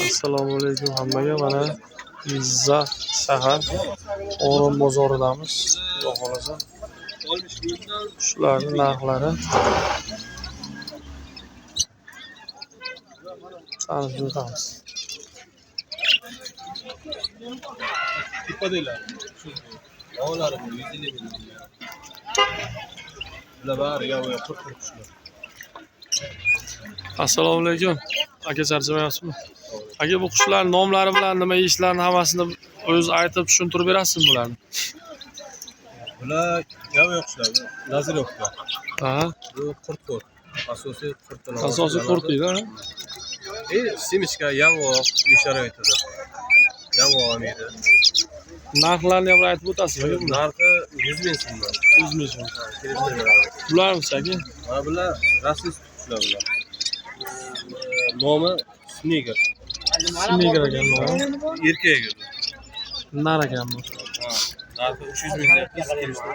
Assalomu alaykum hammaga. Mana Jizzax shahar O'rin bozoridamiz. Xudo xolasa shularning narxlari tanishib o'tamiz. Assalomu alaykum. Aka charchamayapsizmi? Aka bu qushlar nomlari bilan nima yeyishlarini hammasini o'zingiz aytib tushuntirib berasizmi bularni? Bular yovvoyi qushlar, nazir yo'qlar. Ha, Bu qurt. Asosiy qurtlar. asosiy qurtida. Simichka yong'oq sharoitida. Yong'oq yeydi. Narxlarini ham aytib o'tasizmi? Narxi 100 ming so'mdan. 100 ming so'm. Kelishdi. Bularmi aka? Mana bular rasmiy qushlar bular. Nomi Sniger. Sniger ekan bu. Erkak ekan. Nar ekan bu. Narxi 300 mingdan kelishdi.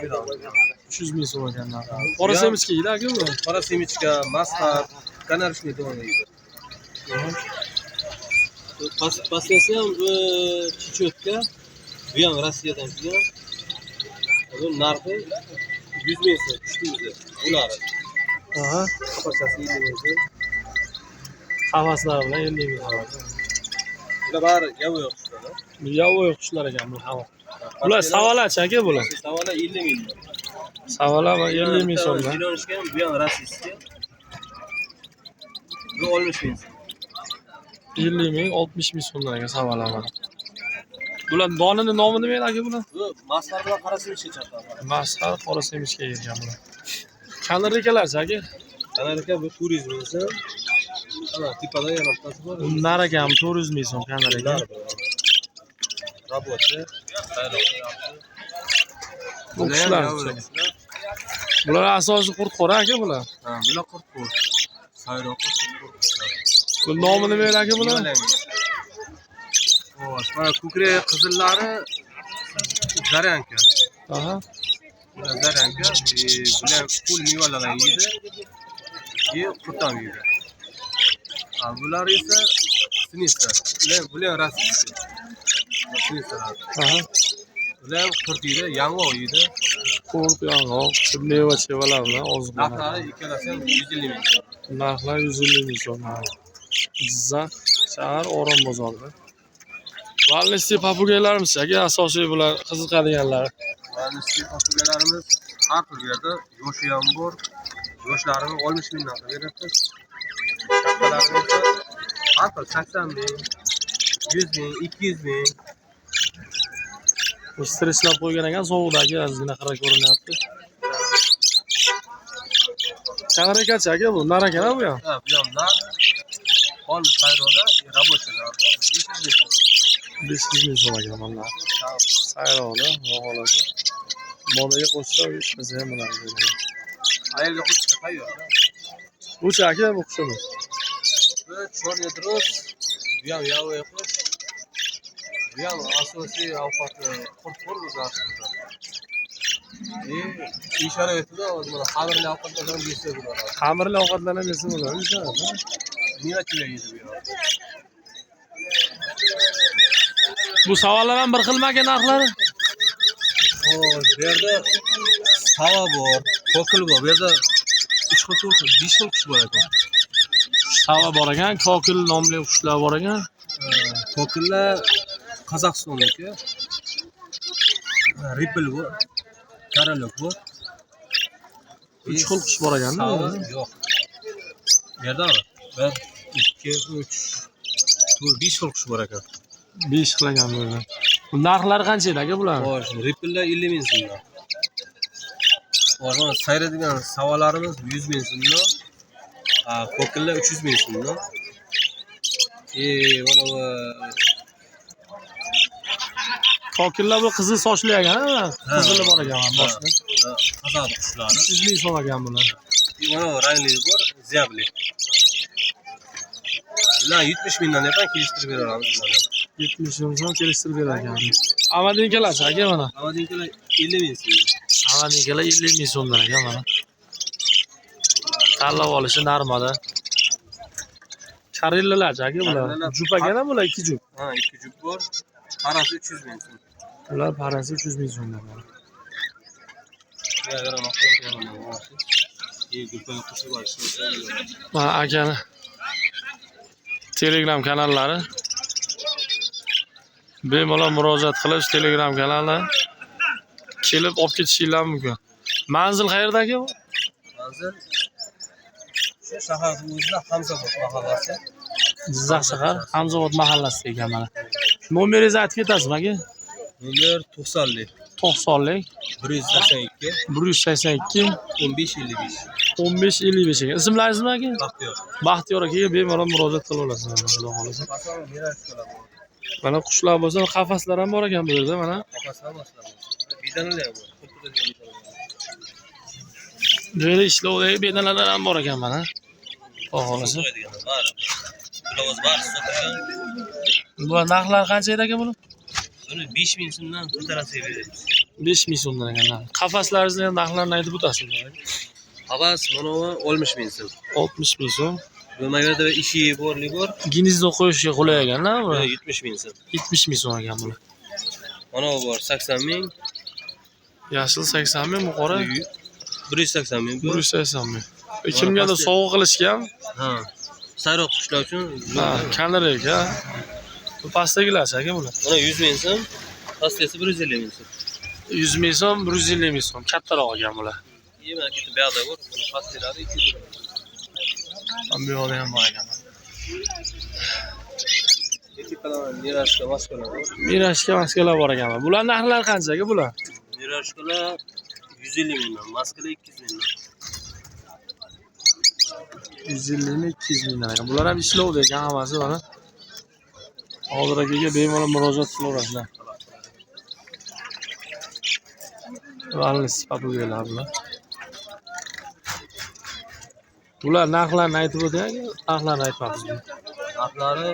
300 ming so'm ekan narxi. Qora semichka yeydi aka bu. Qora semichka, masxar, kanarishni do'ni yeydi. Pastasi ham chichotka. Bu ham Rossiyadan kelgan. Bu narxi 100 ming so'm tushdi. Ular. Aha. Qafasasi 50 ming so'm. Havaslar bilan 50 ming so'm. Bular bari yovvoyi qushlar. Yovvoyi qushlar ekan bu havo. Bular savalachi aka bular. Savala 50 ming. Savala 50 ming so'mdan. Jilonishgan bu ham rossiyskiy. Bu 60 ming. 50 ming, 60 ming so'mdan ekan savalalar. Bular donining nomi nima edi aka bular? Bu masxar bilan qora semichka chaqadi. Masxar qora semichka ekan bular. Kanarikalarchi aka? Kanarika bu 400 ming so'm. Ana tepada yana bittasi bor. Nar ekan 400 ming so'm kanarika. Rabochi, Bu qushlar. Bular asosiy qurtqo'ra aka bular. Ha, bular qurtqo'r. Sayroq qurtqo'r. Bu nomi nima edi aka bular? Mana ko'krak qizillari zaryanka. Aha. Bular zaryanka, bular pul mevalarni yeydi. Qurtam yeydi. Ha, bular esa sinistlar. Bular rasmiy. Aha. Bular qurt yeydi, yong'oq yeydi. Qurt, yong'oq, meva chevalar bilan oziq. Narxlari ikkalasi ham 150 ming. Narxlar 150 ming so'm. Jizzax shahar O'rin bozorida. Valnisti papugaylarimiz aka asosiy bular qiziqadiganlar. Valnisti papugalarimiz har xil yerda yoshi ham bor. Yoshlarini 60 mingdan beramiz. Kattalarimiz har xil 80 ming, 100 ming, 200 ming. Bu stresslab qo'ygan ekan sovuqdagi ozgina qara ko'rinyapti. Kanarikachi aka bu, nar ekan bu ham. Ha, bu ham nar. Qon sayroda rabochilarda 500 ming. 500 ming so'm ekan bunlar. Sayroda, xohlasa. Modaga qo'shsa ishmasa ham bo'ladi. Ayolga qo'shishga tayyor. Bucha aka bu qushimiz. Bu chorniy dros, bu ham yovvoyi qush. Bu ham asosiy ovqati qurtqo'r o'zgartirdi. Sharoitida mana xamirli ovqatlardan yesa bo'ladi. Xamirli ovqatlardan yesa bo'ladi. Meva yeydi bu ham. Bu savollar ham bir xilmi aka narxlari? Bu yerda sava bor, kokil bor. Bu yerda 3 xil, 4 xil, 5 xil qush bor ekan. Sava bor ekan, kokil nomli qushlar bor ekan. Kokillar Qozog'istonniki. Ripple bor. Karolok bor. 3 xil qush bor ekan-da. Yo'q. Bu yerda 1, 2, 3, 4, 5 xil qush bor ekan. 5 xil ekan bo'ldi. Bu narxlari qancha edi aka bular? Xo'sh, Ripple'lar 50 ming so'mdan. Mana sayradigan savolarimiz 100 ming so'mdan. Kokillar 300 ming so'mdan. Mana bu Kokillar bu qizil sochli ekan-a? Qizili bor ekan boshda. Qozog'iston qushlari. 300 ming so'm ekan bular. Mana bu rangli bor, ziyabli. Bular 70 mingdan ham kelishtirib beramiz bularni. 70 ming so'm kelishtirib berar ekan. Amadinkalarchi aka mana. Amadinkalar 50 ming so'm. Amadinkalar 50 ming so'mdan ekan mana. Tanlab olishi normada. Karellalar aka bular. Karellalar. Jup ekana bular 2 jup. Ha, 2 jup bor. Parasi 300 ming so'm. Bular parasi 300 ming so'mdan. Ya, agar ana qo'yib jupaga qo'shib olsa. Mana akani Telegram kanallari. Bemalol murojaat qilish Telegram kanali. Kelib olib ketishingiz mumkin. Manzil qayerda aka bu? Hozir shu shahar o'zida Hamzobod mahallasi. Jizzax shahar Hamzobod mahallasida ekan mana. Nomeringizni aytib ketasizmi aka? Nomer 90lik 90lik 182 182 1555. 1555 ekan. Ismlaringizmi aka? Baxtiyor. Baxtiyor akaga bemalol murojaat qila olasiz, xudo xolasa. Masalan, merash qiladi. Mana qushlar bo'lsa, qafaslar ham bor ekan bu yerda mana. Qafaslar boshladi. Bidanalar bu. Bu yerda ishlovdagi bedalar ham bor ekan mana. Xudo xolasa. Bor. Bular bor sotilgan. Bu narxlar qancha edi aka buni? Buni 5000 so'mdan ko'tarasiz beramiz. 5000 so'mdan ekan. Qafaslaringizni ham narxlarini aytib o'tasizmi? Havas mana bu 60 ming so'm. 60 ming so'm. Bo'lmaganda ishi borli bor. Ginizda qo'yishga qulay ekan-da bu. 70 ming so'm. 70 ming so'm ekan buni. Mana bu bor 80 ming. Yashil 80 ming, bu qora 180 ming. 180 ming. Kimgadir sovg'a qilishga ham, Ha. Sayroq qushlar uchun ha, kanarek, ha. Bu pastdagilar aka bular. mana 100 ming so'm. Pastasi 150 ming so'm. 100 ming so'm, 150 ming so'm. Kattaroq ekan bular. Yema ketib bu yoqda bor. Buni pastlari 200 ming. Bu yoqda ham bor ekan. Ekipalar mirashga maskalar bor. Mirashga maskalar bor ekan. Bular narxlari qancha aka bular? Mirashkalar 150 mingdan, maskalar 200 mingdan. 150 ming, 200 mingdan ekan. Bular ham ishlovda ekan hammasi mana. Hozir akaga bemalol murojaat qilaverasizlar. Valnis papugalar bular. Bular narxlarini aytib o'ting, narxlarini aytmabsiz. Narxlari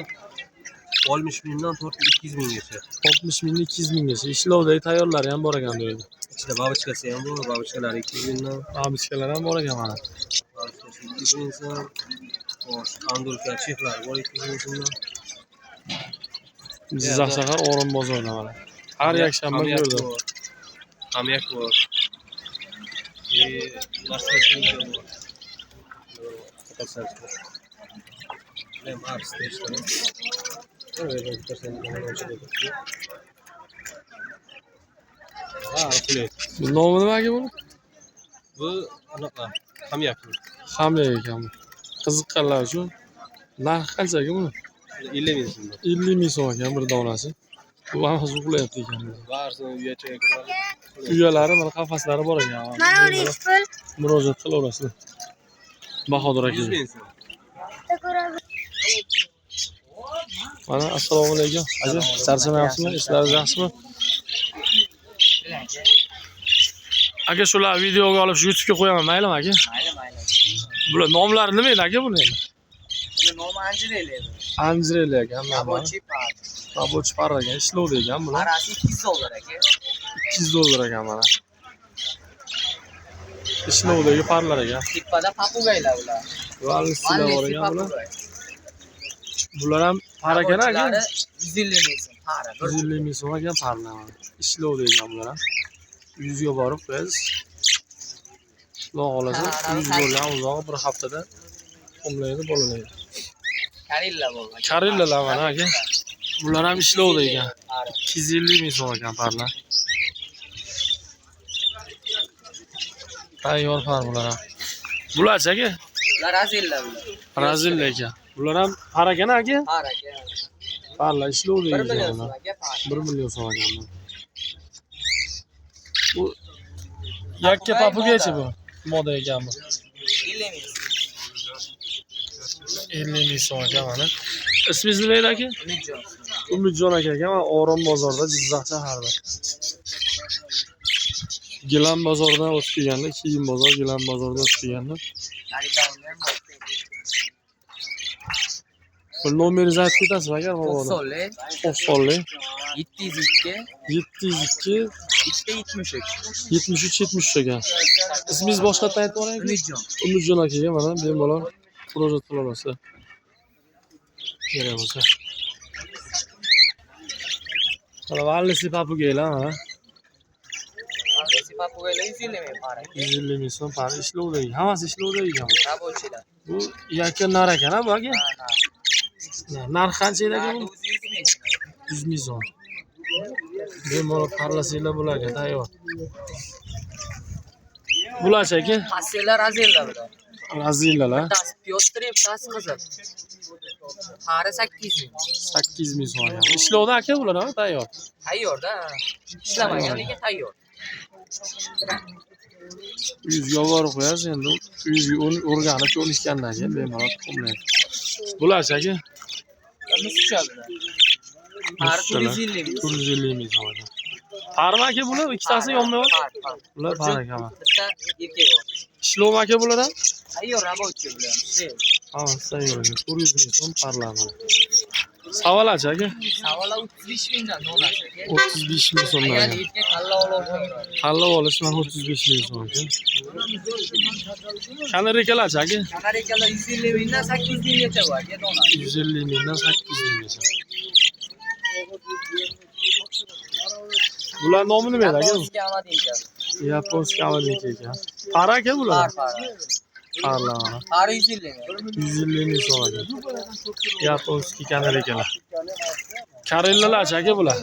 60 mingdan 200 minggacha. 60 mingdan 200 minggacha. Ishlovdagi tayyorlari ham bor ekan bu yerda. İçinde babiçkası ham bor, babiçkalar 200 mingdan. Babichkalar ham bor ekan mana. Babiçkasi 200 ming so'm. Xo'sh, andurka chexlar bor 200 ming so'mdan. Jizzax shahar O'rin bozorida mana. Har yakshanba bu yerda. Kamyak bor. Marshal bor. Fotosensiz. Ben Mars testleri. Evet, fotosensiz. Ha, kulet. Bu nomi nima aka buni? Bu anaqa kamyak. Hamya ekan bu. Qiziqqanlar uchun. Narxi qancha aka buni? 50 ming so'm. 50 ming so'm ekan bir donasi. Bu ham uzuqlayapti ekan. Barisini uyachaga kiradi. Uyalari mana qafaslari bor ekan. Murojaat qilaverasizlar. Bahodir aka. 100 ming so'm. Mana assalomu alaykum. Aka, charchamayapsizmi? Ishlaringiz yaxshimi? Aka, shular videoga olib YouTube'ga qo'yaman, maylimi aka? Mayli. Bular nomlari nima edi aka buni endi? Buni nomi Anjireli edi. Anjireli ekan, mana. Abochi par. Rabochi par ekan, ishlovda ekan bular. Parasi $200 aka. $200 ekan mana. Ishlovdagi parlar ekan. Tepada papugaylar ular. Valnislar bor ekan bular. Papugay. Bular ham par ekan aka. Abochilari 150 ming so'm para. 150 ming so'm ekan parlar mana. Ishlovda ekan bular ham. 100 ga borib qo'yasiz. Xudo xolasa 100 bo'lgan uzoq bir haftada qumlaydi, bolalaydi. Karilla bo'lgan. Karillalar mana aka. Bular ham ishlovda ekan. 250 ming so'm ekan parlar. Tayyor par bular ham. Bularchi aka? Ular Razilla bular. Razilla ekan. Bular ham par ekan aka? Par aka. Parlar ishlovda 1 million ekan. so'm aka par. 1 million so'm ekan. Bu yakka papugachi bu. Moda ekan bu. 50 ming. 50 ming so'm ekan mana. Ismingiz nima edi aka? Umidjon. Umidjon aka ekan, O'rin bozorida, Jizzax shaharida. Gilam bozoridan o'tib kelganda, kiyim bozor, Gilam bozoridan o'tib kelganda. Xaridorni ham bor. Bu nomeringizni aytib ketasizmi aka? 90lik 90lik 702 702 73 73 ekan. Ismingiz boshqatdan aytib o'ring. Umidjon. Umidjon akaga mana bemalol murojaat qila olasizlar. kerak bo'lsa. Mana valisi papugaylar mana. Valisi papugaylar 150 ming pari. 150 ming so'm pari ishlovda. Hammasi ishlovda ekan. Rабочийlar. Bu yakka nar ekan-a bu aka? Narx qancha edi aka bu? 100 ming. 100 ming so'm. Bemalol parlasanglar bo'lar ekan, tayyor. Bularchi aka? Pastellar azillar bular. Razillalar. Bittasi pyostrый, bittasi qizil. Pari 8 ming. 8 ming so'm ekan. Ishlovda aka bular, ha, tayyor. Tayyorda. Ishlamagan lekin tayyor. Uyingizga olib borib qo'yasiz endi. Uyingizga o'rganib ko'rishgandan keyin bemalol tuxumlaydi. Bularchi aka? Mischa bular. Pari 450 ming. 450 ming so'm ekan. Parmi aka bular ikkitasi yonma-yon? Par. Bular par ekan. Bitta erkak bor. Ishlovmi aka bular ham? Tayyor rабочий bular. Hammasi tayyor ekan. 400 ming so'm parlar mana. Savolachi aka? Savola 35 mingdan donasi. 35 ming so'mdan Agar ekan. erkak tanlab olsa. Tanlab olish mana 35 ming so'm ekan. Qanday ekalarchi aka? Amerikalar 150 mingdan 800 minggacha bor, donasi. 150 mingdan 800 minggacha. Bular nomi nima edi aka? Yaponskiy Amadinka. Yaponskiy Amadinka ekan. Par aka bular? Par. Parlar mana. Pari 150 ming. 150 ming so'm ekan. Yaponskiy kanal ekanlar. Karellalarchi aka bular?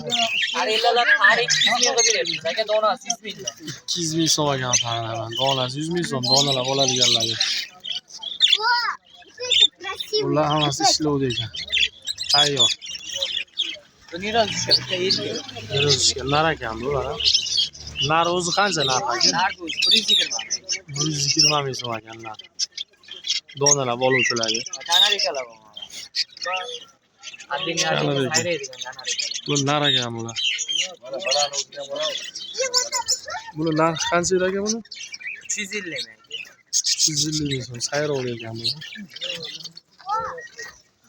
Karellalar pari 200 mingga beramiz. Aka donasi 100 mingdan. 200 ming so'm ekan parlar. Donasi 100 ming so'm, donalar oladiganlarga. Bular hammasi ishlovda ekan. Tayyor. Buni rozishga bitta erkak. Yurishga nar ekan bular. Nar o'zi qancha narx aka? Narxi 120 ming. 120 ming so'm ekan nar. Donalar oluvchilarga. Kanarikalar bor. Adinga sayraydigan kanarikalar. Bu nar ekan bular. Buni narxi qancha edi aka buni? 350 ming. 350 ming so'm sayrovli ekan bular.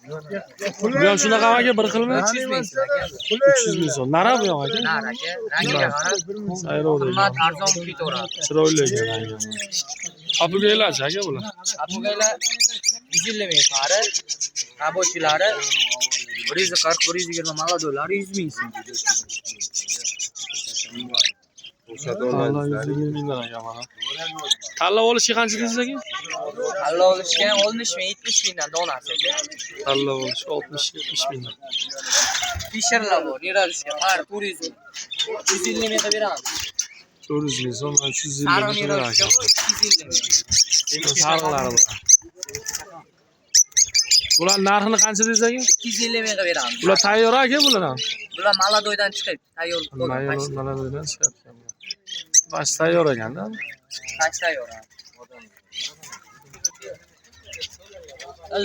Bu ham shunaqa aka bir xilmi? 300 ming aka. 300 ming so'm. Nar bu ham aka? Nar aka. Rangiga qarab. Sayrovli Qimmat ekan. arzon ketaveradi. Chiroyli ekan aka. Papugaylarchi aka bular? Apugaylar 150 ming pari. Rабочиylari 140, 120 молодойлari 100 ming so'm. Allah 120 mingdan aka mana. Tanlab olishga qancha dedingiz aka? Tanlab olishga 60 ming, 70 mingdan donasi aka. Tanlab olishga 60-70 mingdan. Fisherlar bor, niralishga pari 400 ming. 150 mingga beramiz. 400 ming so'm, 350 Sariq ming niralishga so'm. 250 ming. Sariqlari bular. Bular narxini qancha dedingiz aka? 250 mingga beramiz. Bular tayyor aka bular ham. Bular Maladoydan chiqib, tayyor bo'lgan pashta. Mana bundan chiqyapti. Bash tayyor ekanda. Pashta tayyor.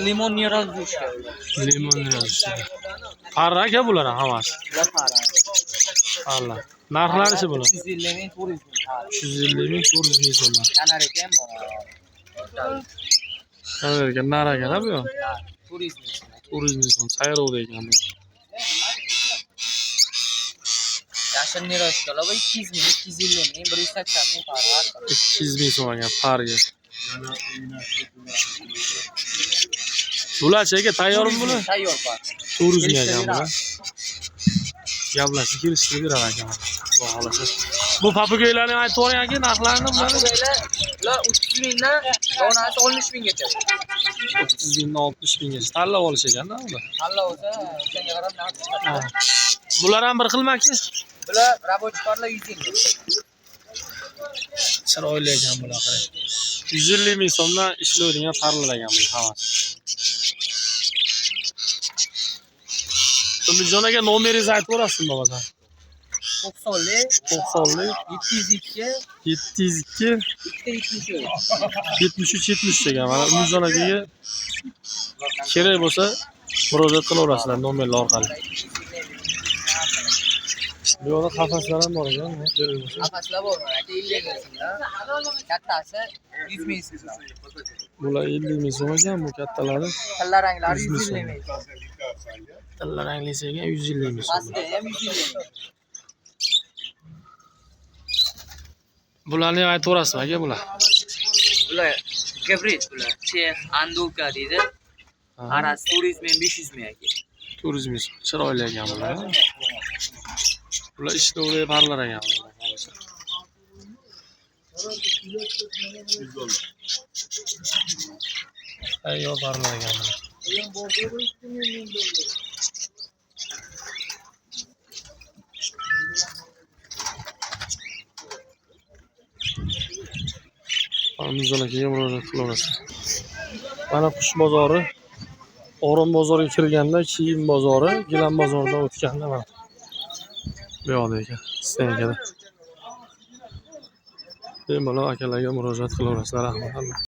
Limon niralishga. Limon yozishdi. Parra aka bular ham hammasi. Bular pari. Allah. Narxlarichi bular? 150 ming, 400 ming pari. 350 ming, 400 ming so'mdan. Kanarika ham bor. Qaerga nar ekan bu ham. 400 ming. 400 ming so'm sayrovda ekan bu. Yashil niralishgalar 200 ming, 250 ming, 180 ming pari. 200 ming so'm ekan parga. Bularchi aka tayyormi bular? Tayyor pari. 400 ming ekan bular. Gaplashib kelishtirib berar ekan. Xudo xolasa. Bu papugaylarni aytib qo'ying aka, narxlarini bularni. Bular 300 mingdan donasi 60 minggacha. 30 mingdan 60 minggacha tanlab olish ekanda ular. Tanlab olsa, o'shanga qarab narx chiqadi. Bular ham bir xilmi aka? Bular рабочий parlar 100 ming. Chiroyli ekan bular qarang. 150 ming so'mdan ishlaydigan parlar ekan bular hammasi. Umidjon aka nomeringizni aytib berasizmi bo'lmasa? 90lik 702 73 73 ekan. Mana Umidjon akaga kerak bo'lsa murojaat qilaverasizlar nomerlar orqali. Bu yoqda qafaslar ham bor ekan, kerak bo'lsa. Qafaslar bor, aka 50 ming so'mdan. Kattasi 100 ming so'mdan. Bular 50 ming so'm ekan, bu kattalari. Tilla ranglari 150 ming. Tilla ranglisi ekan 150 ming so'm. Pastga ham 150 ming. Bularni ham aytaverasizmi aka bular? Bular gibrid bular. Chex, Anduka deydi. Qarasi 400 ming, 500 ming aka. Turizm chiroyli ekan bular. Bular ishlovli parlar ekan bular. Ayyo parlar ekan bular. Ramzon akaga murojaat qilaverasiz. Mana qush bozori, Orom bozoriga kirganda kiyim bozori, gilam bozoridan o'tganda mana bu yoqda ekan, stenkada. Bemalol akalarga murojaat qilaverasizlar, rahmat.